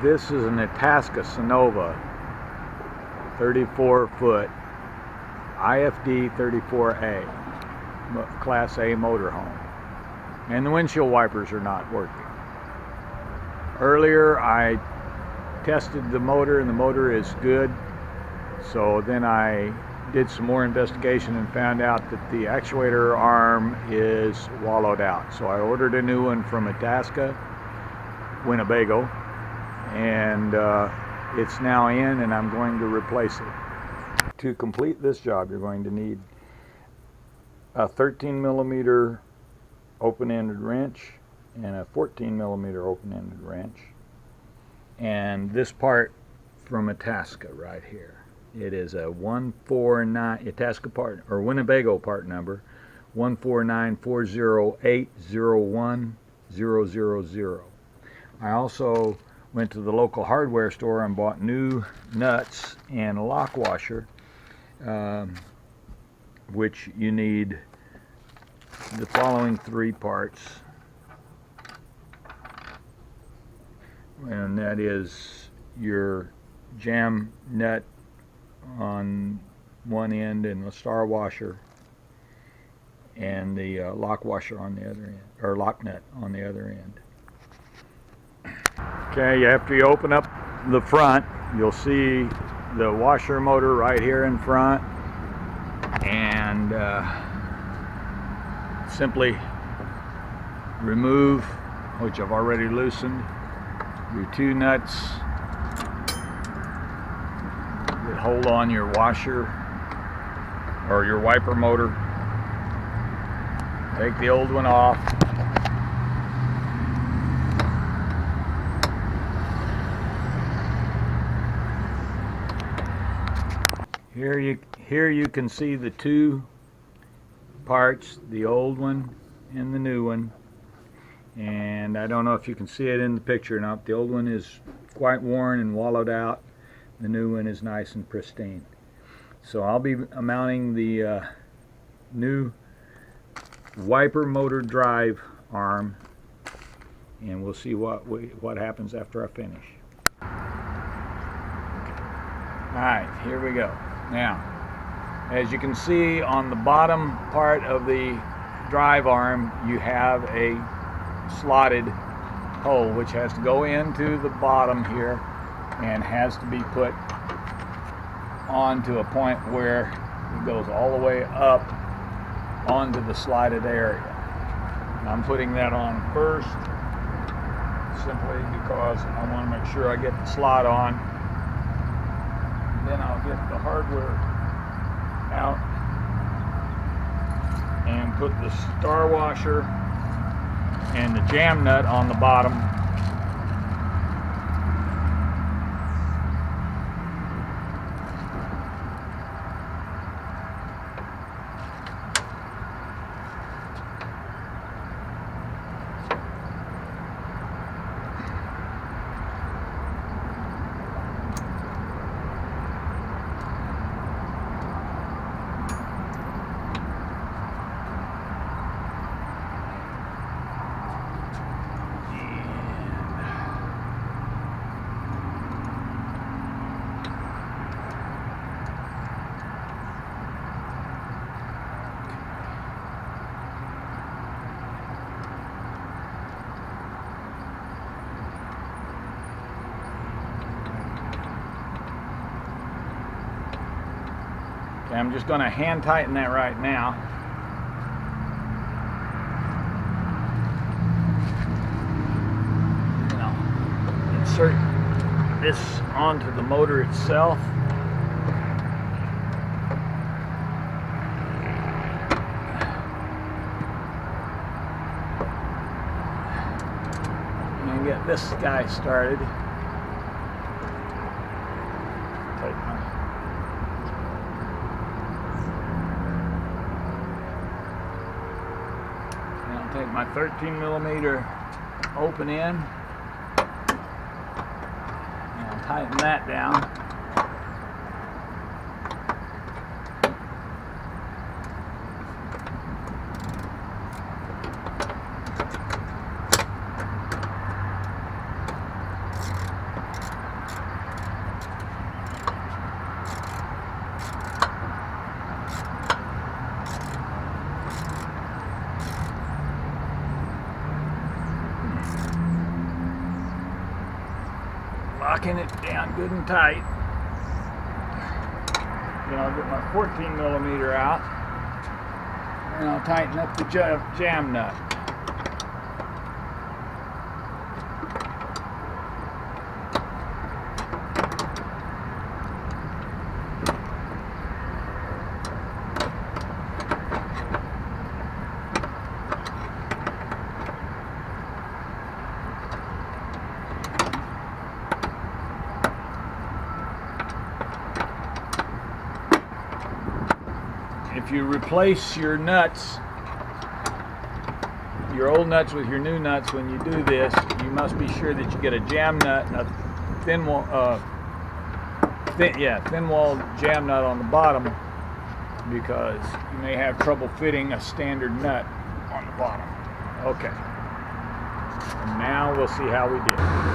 This is an Itasca Sunova 34-foot IFD 34A Class A motorhome, and the windshield wipers are not working. Earlier I tested the motor and the motor is good, so then I did some more investigation and found out that the actuator arm is wallowed out. So I ordered a new one from Itasca, Winnebago, and it's now in, and I'm going to replace it. To complete this job, you're going to need a 13mm open-ended wrench and a 14mm open-ended wrench, and this part from Itasca right here. It is a 149 Itasca part, or Winnebago part number 14940801000. I also went to the local hardware store and bought new nuts and a lock washer, which you need the following three parts, and that is your jam nut on one end and the star washer, and the lock washer on the other end, or lock nut on the other end. Okay, after you open up the front, you'll see the washer motor right here in front, and simply remove, which I've already loosened, your two nuts that hold on your washer or your wiper motor. Take the old one off. Here you can see the two parts, the old one and the new one. And I don't know if you can see it in the picture or not. The old one is quite worn and wallowed out. The new one is nice and pristine. So I'll be mounting the new wiper motor drive arm, and we'll see what happens after I finish. Alright, here we go. Now, as you can see on the bottom part of the drive arm, you have a slotted hole which has to go into the bottom here and has to be put onto a point where it goes all the way up onto the slotted area. And I'm putting that on first simply because I want to make sure I get the slot on. Then I'll get the hardware out and put the star washer and the jam nut on the bottom. I'm just going to hand tighten that right now. And I'll insert this onto the motor itself. And get this guy started. Take my 13mm open end and I'll tighten that down. locking it down good and tight. Then I'll get my 14 millimeter out and I'll tighten up the jam nut. If you replace your nuts, your old nuts with your new nuts, when you do this, you must be sure that you get a jam nut and a thin wall jam nut on the bottom, because you may have trouble fitting a standard nut on the bottom. Okay. And now we'll see how we did.